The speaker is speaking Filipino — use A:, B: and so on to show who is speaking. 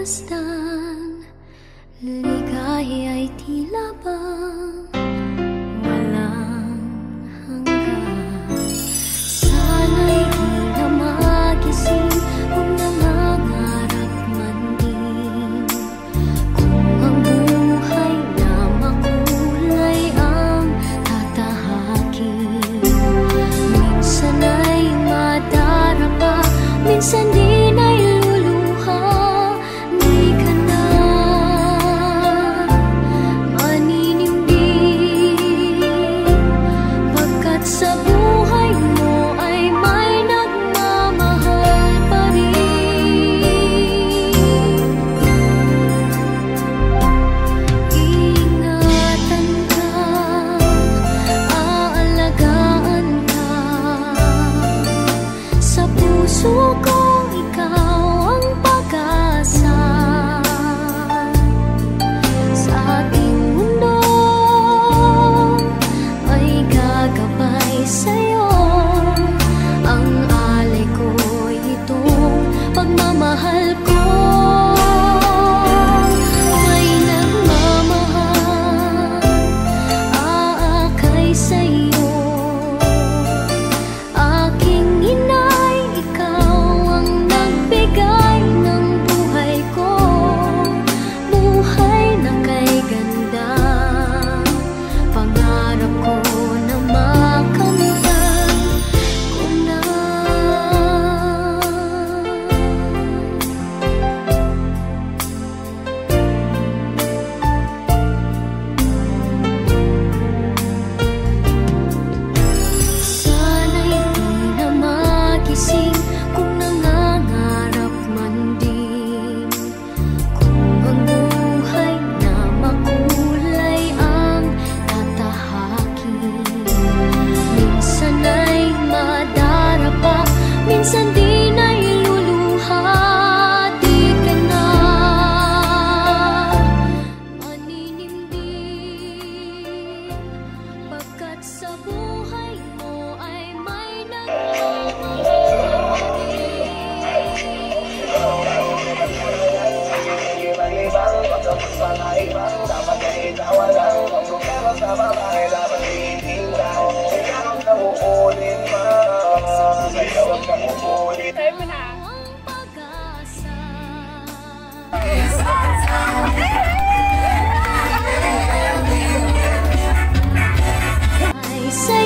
A: masdan, ligaya'y tila bang walang hanggan. Sana'y di na magising kung nangangarap man din, kung ang buhay na makulay ang tatahakin. Minsan ay madarapa, minsan din ay luluha. Di ka na maninindig, pagkat sa buhay mo ay may nagmamahal pa rin. Ingatan ka, aalagaan ka, sa puso ko ikaw ang pag-asa. Sa ating mundo ay gagabay sa'yo, ang alay ko'y itong pagmamahal ko. May nagmamahal, aakay sa'yo. Aking inay, ikaw ang nagbigay ng buhay ko, buhay na kay ganda. Pangarap ko na makamtan ko na. Sana'y di na magising kung nangangarap man din, kung ang buhay na makulay ang tatahakin. Minsan ay madarapa, minsan din ay luluha. Di ka na maninindig, pagkat sa buhay mo ay may nagmamahal pa rin. Ang pag-asa ay sa'yo.